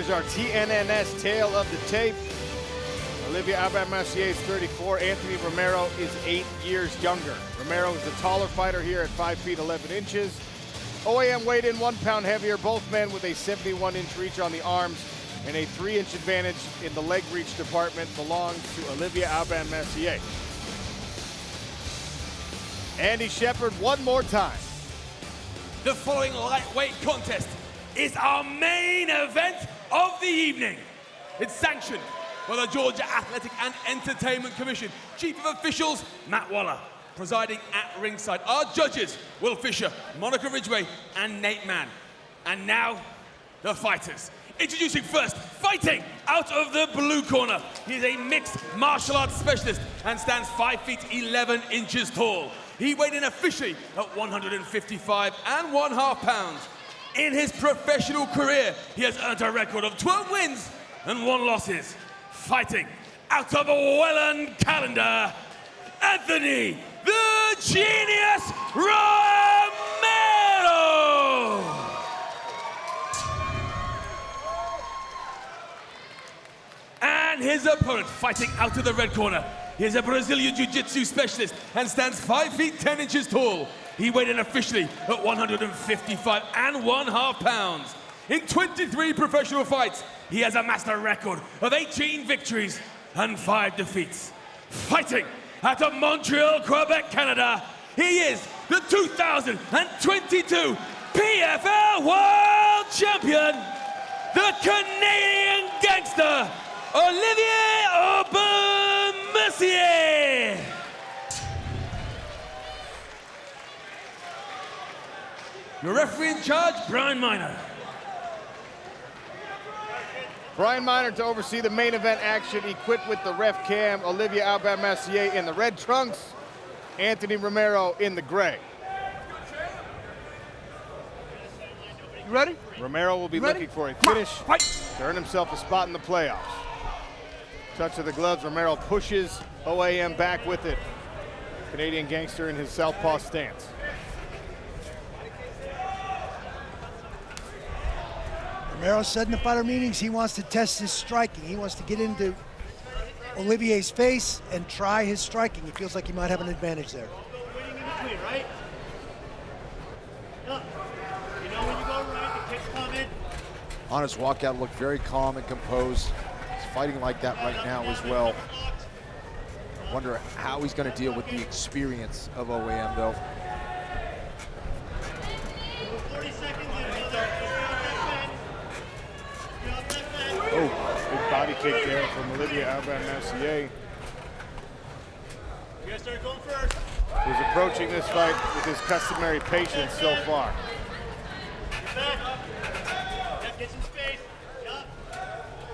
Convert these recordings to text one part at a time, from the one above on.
Here's our TNNS tale of the tape. Olivier Aubin-Mercier is 34. Anthony Romero is 8 years younger. Romero is the taller fighter here at 5 feet 11 inches. OAM weighed in 1 pound heavier. Both men with a 71-inch reach on the arms and a 3-inch advantage in the leg reach department belongs to Olivier Aubin-Mercier. Andy Shepard one more time. The following lightweight contest is our main event of the evening. It's sanctioned by the Georgia Athletic and Entertainment Commission. Chief of Officials, Matt Waller, presiding at ringside. Our judges, Will Fisher, Monica Ridgway, and Nate Mann. And now, the fighters. Introducing first, fighting out of the blue corner. He is a mixed martial arts specialist and stands 5 feet 11 inches tall. He weighed in officially at 155.5 pounds. In his professional career, he has earned a record of 12 wins and 1 losses. Fighting out of a Welland calendar, Anthony the Genius Romero! And his opponent, fighting out of the red corner, he is a Brazilian Jiu-Jitsu specialist and stands 5 feet 10 inches tall. He weighed in officially at 155.5 pounds. In 23 professional fights, he has amassed a record of 18 victories and 5 defeats. Fighting out of Montreal, Quebec, Canada, he is the 2022 PFL World Champion, the Canadian Gangster, Olivier Aubin-Mercier. Your referee in charge, Brian Miner. Brian Miner to oversee the main event action, equipped with the ref cam. Olivier Aubin-Mercier in the red trunks, Anthony Romero in the gray. You ready? Romero will be looking for a finish to earn himself a spot in the playoffs. Touch of the gloves, Romero pushes OAM back with it. Canadian Gangster in his southpaw stance. Romero said in the fighter meetings he wants to test his striking. He wants to get into Olivier's face and try his striking. He feels like he might have an advantage there. Winning in between, right? Look, you know when you go right, the kicks come in. On his walkout, looked very calm and composed. He's fighting like that right now as well. I wonder how he's going to deal with the experience of OAM, though. 40 seconds in. Oh, big body kick there from Olivier Aubin-Mercier. You gotta start going first. Who's approaching this fight with his customary patience so far. Get back. Yep, get some space. Yup.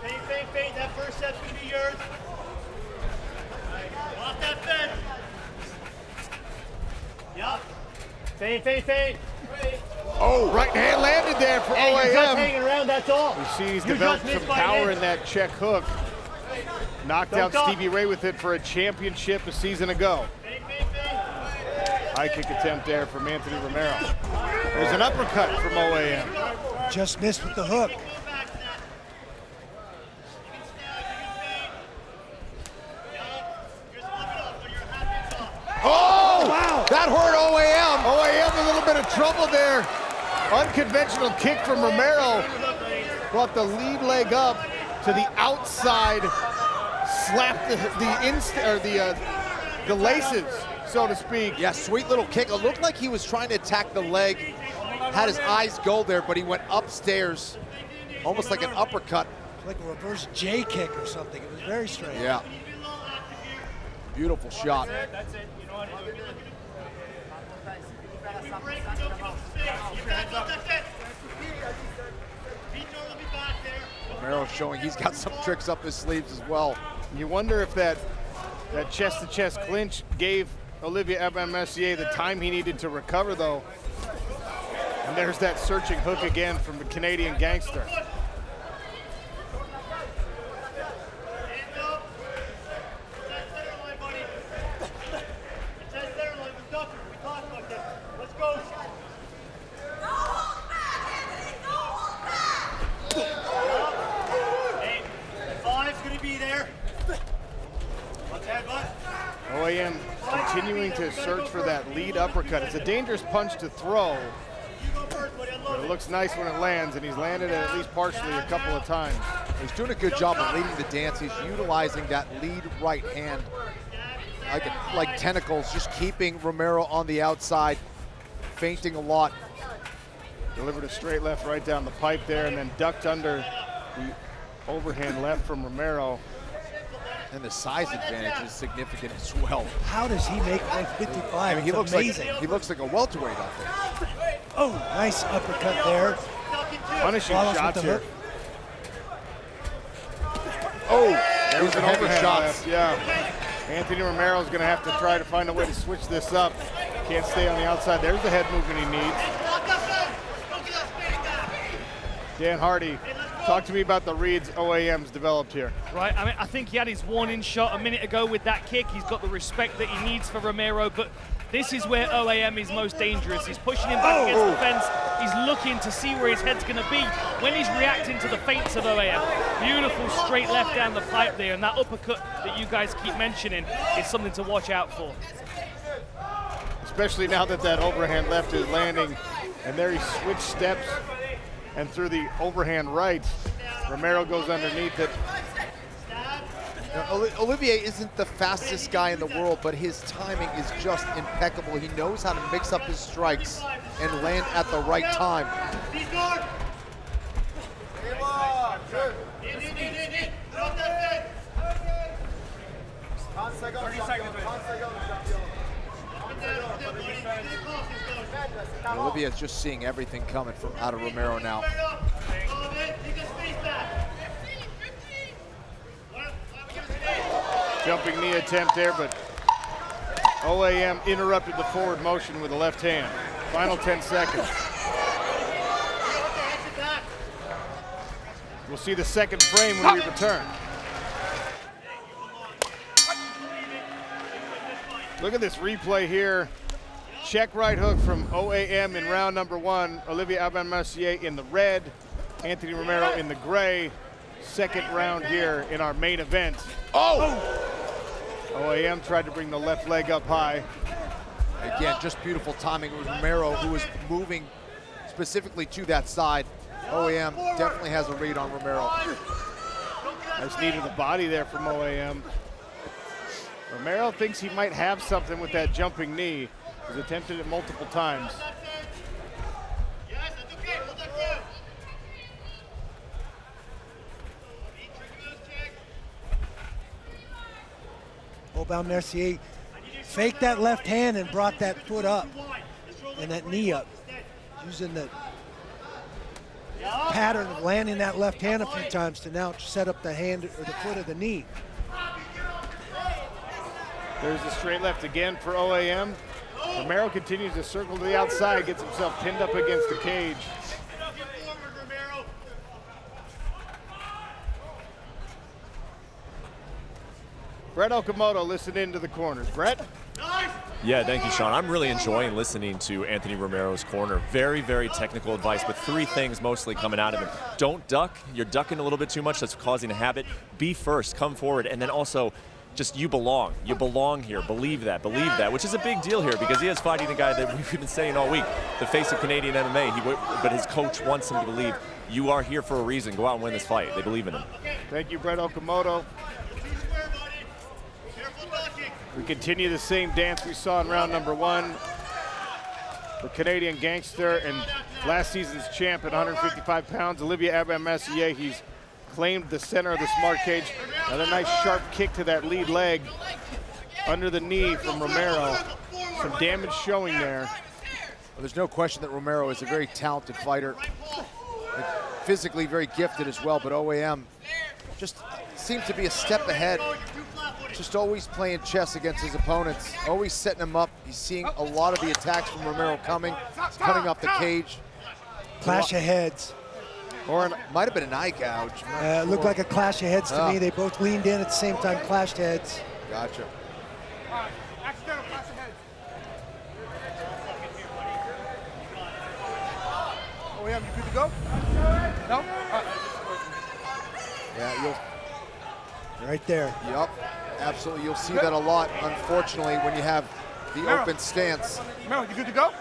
Feint. That first set's gonna be yours. Off that fence. Yup. Feint. Oh, right hand landed there for Hey, you're just OAM. hanging around, that's all. We see he's You developed just some missed by an power inch. in that check hook. Knocked out Don't Stevie Ray with it for a championship a season ago. Feint. High kick attempt there from Anthony Romero. There's an uppercut from OAM. Just missed with the hook. Go back to that. You can stab, you can feint. Yup. Just flip it up when you're half inch off. Oh, wow. That hurt OAM. OAM a little bit of trouble there. Unconventional kick from Romero. Brought the lead leg up to the outside. Slapped the laces, so to speak. Yeah, sweet little kick. It looked like he was trying to attack the leg. Had his eyes go there, but he went upstairs. Almost like an uppercut. Like a reverse J kick or something. It was very strange. Yeah. Beautiful shot. That's it. You know what to do. We break, we don't give up space. You back up that fence. Vitor will be back there. Romero showing he's got some tricks up his sleeves as well. You wonder if that chest-to-chest clinch gave Olivier Aubin-Mercier the time he needed to recover, though. And there's that searching hook again from the Canadian Gangster. Hands up. That center line, buddy. That center line was ducker. We talked about this. Let's go. OAM continuing to search for that lead uppercut. It's a dangerous punch to throw, but it looks nice when it lands, and he's landed it at least partially a couple of times. He's doing a good job of leading the dance. He's utilizing that lead right hand like tentacles, just keeping Romero on the outside, feinting a lot. Delivered a straight left right down the pipe there, and then ducked under the overhand left from Romero. And the size advantage is significant as well. How does he make 155? I mean, he looks amazing. like he looks like a welterweight out there. Oh, nice uppercut there. Punishing Follows with shots the here. hook. Oh, There's an heavy overhand shots. left, yeah. Anthony Romero's going to have to try to find a way to switch this up. Can't stay on the outside. There's the head movement he needs. Dan Hardy, talk to me about the reads OAM's developed here. Right, I mean, I think he had his warning shot a minute ago with that kick. He's got the respect that he needs for Romero, but this is where OAM is most dangerous. He's pushing him back against the fence. He's looking to see where his head's going to be when he's reacting to the feints of OAM. Beautiful straight left down the pipe there, and that uppercut that you guys keep mentioning is something to watch out for. Especially now that that overhand left is landing, and there he switched steps and through the overhand right. Romero goes underneath it. Now, Olivier isn't the fastest guy in the world, but his timing is just impeccable. He knows how to mix up his strikes and land at the right time. And Olivier is just seeing everything coming from out of Romero now. Jumping knee attempt there, but OAM interrupted the forward motion with the left hand. Final 10 seconds. We'll see the second frame when we return. Look at this replay here. Check right hook from OAM in round number 1. Olivier Aubin-Mercier in the red, Anthony Romero in the gray. Second round here in our main event. OAM tried to bring the left leg up high. Again, just beautiful timing with Romero, who was moving specifically to that side. OAM definitely has a read on Romero. Nice knee to the body there from OAM. Romero thinks he might have something with that jumping knee. He's attempted it multiple times. Aubin-Mercier faked that left hand and brought that foot up and that knee up, using the pattern of landing that left hand a few times to now set up the hand or the foot of the knee. There's the straight left again for OAM. Romero continues to circle to the outside, gets himself pinned up against the cage. Brett Okamoto listening into the corners. Brett? Yeah, thank you, Sean. I'm really enjoying listening to Anthony Romero's corner. Very, very technical advice, but three things mostly coming out of him. Don't duck. You're ducking a little bit too much. That's causing a habit. Be first. Come forward. And then also, just you belong. You belong here. Believe that. Believe that, which is a big deal here because he is fighting a guy that we've been saying all week, the face of Canadian MMA. But his coach wants him to believe you are here for a reason. Go out and win this fight. They believe in him. Thank you, Brett Okamoto. We continue the same dance we saw in round number 1. The Canadian gangster and last season's champ at 155 pounds, Olivier Aubin-Mercier. He's claimed the center of the smart cage. Another nice sharp kick to that lead leg under the knee from Romero. Some damage showing there. Well, there's no question that Romero is a very talented fighter. And physically very gifted as well, but OAM just seems to be a step ahead. Just always playing chess against his opponents, always setting him up. He's seeing a lot of the attacks from Romero coming. He's cutting off the cage. Clash of heads. Or might have been an eye gouge. It looked like a clash of heads to me. They both leaned in at the same time, clashed heads. Gotcha. Oh yeah, you good to go? No? Yeah, you'll. Right there. Yep. Absolutely, you'll see that a lot, unfortunately, when you have the open stance. Romero, you good to go?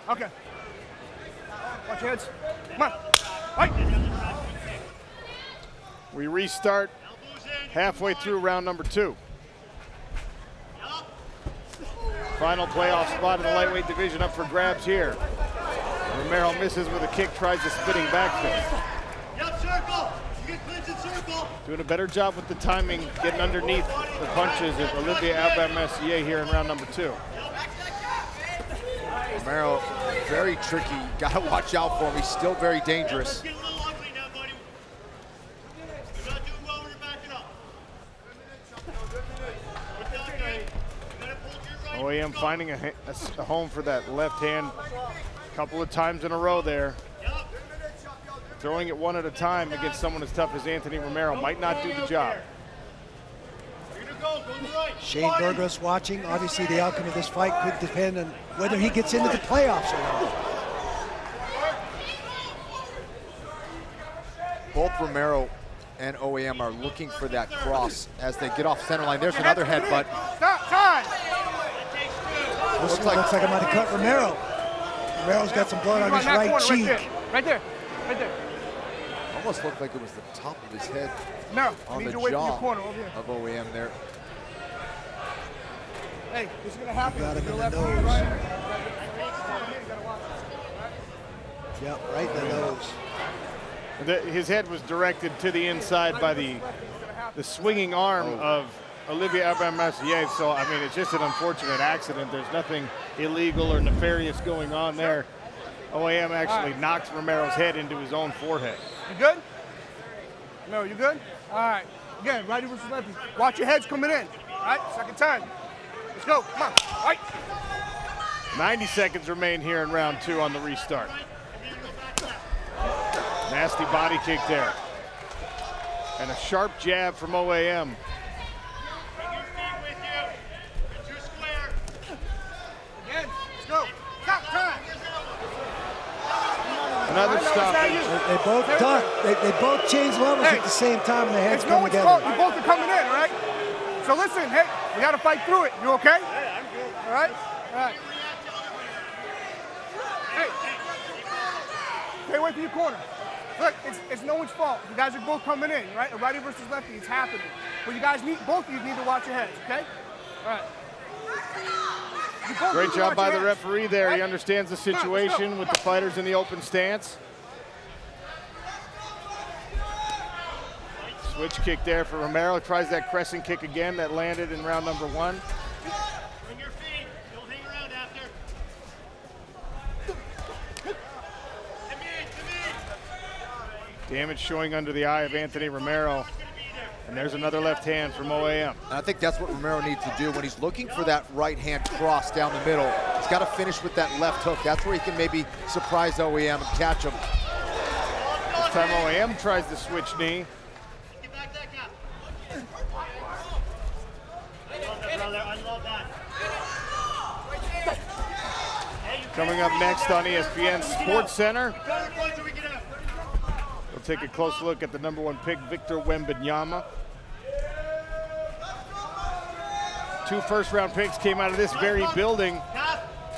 Okay. Watch your heads. Come on. Right. We restart halfway through round number 2. Final playoff spot in the lightweight division up for grabs here. Romero misses with a kick, tries the spinning back fist. Yep, circle. You get clinch and circle. Doing a better job with the timing, getting underneath the punches of Olivier Aubin-Mercier here in round number 2. Romero, very tricky. Got to watch out for him. He's still very dangerous. Get a little ugly now, buddy. You're not doing well when you're backing up. Put down game. You gotta pull to your right. OAM finding a home for that left hand a couple of times in a row there. Throwing it one at a time against someone as tough as Anthony Romero might not do the job. You're gonna go to the right. Shane Burgos watching. Obviously, the outcome of this fight could depend on whether he gets into the playoffs or not. Both Romero and OAM are looking for that cross as they get off center line. There's another headbutt. Stop, time. Looks like I might have cut Romero. Romero's got some blood on his That right corner, cheek. Right there. Right there. Almost looked like it was the top of his head No, I on need the you away from your jaw corner over here. of OAM there. Hey, this is gonna happen. Got him Your in the left hand, nose. right? Yep, right in the nose. His head was directed to the inside by the swinging arm of Olivier Aubin-Mercier. So, I mean, it's just an unfortunate accident. There's nothing illegal or nefarious going on there. OAM actually knocks Romero's head into his own forehead. You good? No, you good? All right. Again, righty versus lefty. Watch your heads coming in. All right, second time. Let's go. Come on. All right. 90 seconds remain here in round 2 on the restart. Nasty body kick there. And a sharp jab from OAM. Bring your feet with you. Get your square. Again. Let's go. Stop. Time. Another stop. They both duck. They both change levels at the same time, and the heads It's no come one's together. fault. You both are coming in, all right? So listen, hey, we got to fight through it. You okay? Yeah, I'm good. All right? All right. Hey. Stay away from your corner. Look, it's no one's fault. You guys are both coming in, right? A righty versus lefty, it's happening. But you guys both of you need to watch your heads, okay? All right. You both Great need to job watch by your the heads. referee there. He Right? understands the situation with the fighters in the open stance. Switch kick there for Romero. Tries that crescent kick again that landed in round number 1. Bring your feet. Don't hang around after. Come in. Damage showing under the eye of Anthony Romero. And there's another left hand from OAM. And I think that's what Romero needs to do when he's looking for that right hand cross down the middle. He's got to finish with that left hook. That's where he can maybe surprise OAM and catch him. This time OAM tries the switch knee. Get back that cap. I love that, brother. I love that. Coming up next on ESPN Sports Center. Counter punch or we get out. We'll take a close look at the #1 pick, Victor Wembanyama. 2 first-round picks came out of this very building.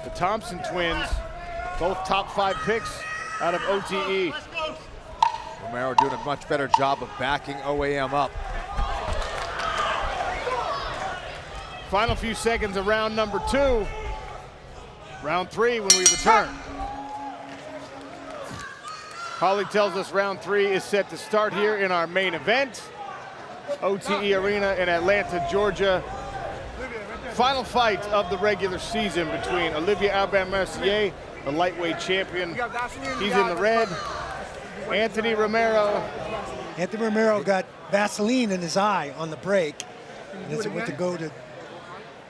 The Thompson twins, both top 5 picks out of OTE. Let's go. Romero doing a much better job of backing OAM up. Final few seconds of round number 2. Round 3 when we return. Holly tells us round 3 is set to start here in our main event. OTE Arena in Atlanta, Georgia. Final fight of the regular season between Olivier Aubin-Mercier, the lightweight champion. He's in the red. Anthony Romero. Anthony Romero got Vaseline in his eye on the break. And as it went to go to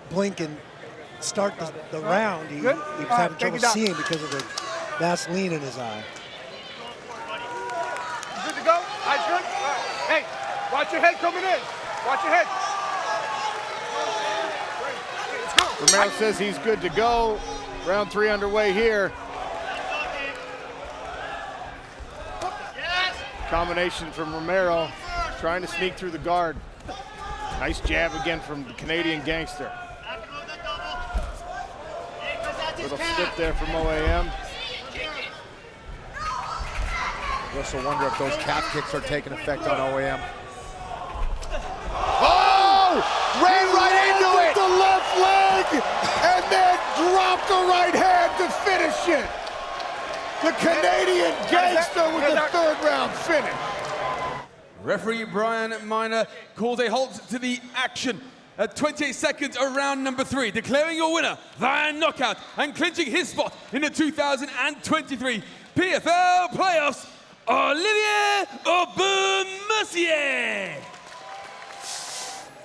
blink and start the round, he was having trouble seeing because of the Vaseline in his eye. You good to go? All right, good? All right. Hey, watch your head coming in. Watch your head. Let's go. Romero says he's good to go. Round 3 underway here. Yes. Combination from Romero, trying to sneak through the guard. Nice jab again from the Canadian gangster. Little slip there from OAM. You also wonder if those calf kicks are taking effect on OAM. Oh! Ran right into it! The left leg, and then dropped the right hand to finish it. The Canadian gangster with the third round finish. Referee Brian Miner calls a halt to the action at 28 seconds of round number 3, declaring your winner via knockout and clinching his spot in the 2023 PFL playoffs, Olivier Aubin-Mercier.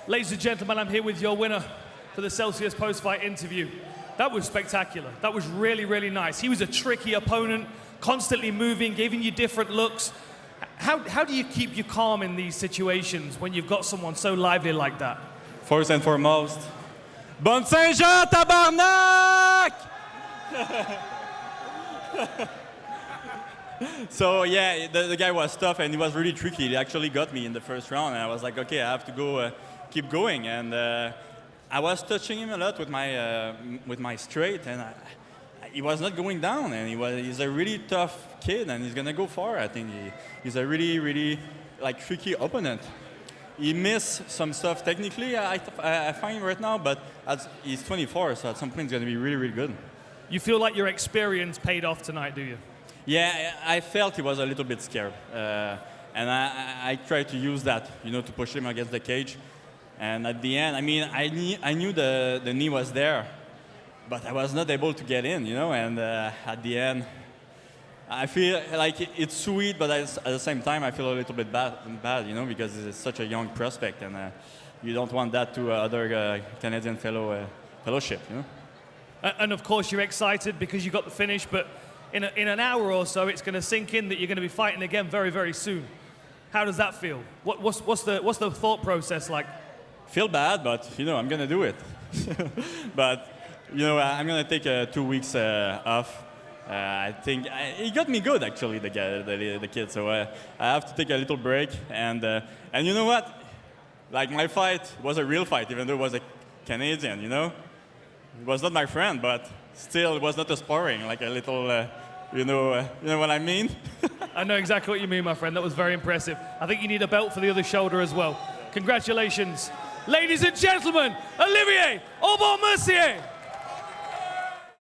Ladies and gentlemen, I'm here with your winner for the Celsius post-fight interview. That was spectacular. That was really, really nice. He was a tricky opponent, constantly moving, giving you different looks. How do you keep you calm in these situations when you've got someone so lively like that? First and foremost, Bonne Saint-Jean, tabarnak! So yeah, the guy was tough and he was really tricky. He actually got me in the first round, and I was like, okay, I have to go, keep going. And I was touching him a lot with my straight, and he was not going down. And he's a really tough kid, and he's gonna go far. I think he's a really, really tricky opponent. He missed some stuff technically, I find right now, but he's 24, so at some point he's going to be really, really good. You feel like your experience paid off tonight, do you? Yeah, I felt he was a little bit scared. And I tried to use that, to push him against the cage. And at the end, I mean, I knew the knee was there, but I was not able to get in, and at the end, I feel like it's sweet, but at the same time, I feel a little bit bad, because it's such a young prospect, and you don't want that to other Canadian fellowship, And of course, you're excited because you got the finish, but in an hour or so, it's going to sink in that you're going to be fighting again very, very soon. How does that feel? What's the thought process like? Feel bad, but I'm going to do it. But I'm going to take 2 weeks off. I think he got me good, actually, the kid. So I have to take a little break. And you know what? My fight was a real fight, even though it was a Canadian. It was not my friend, but still, it was not a sparring. Like a little, you know what I mean? I know exactly what you mean, my friend. That was very impressive. I think you need a belt for the other shoulder as well. Congratulations, ladies and gentlemen, Olivier Aubin-Mercier.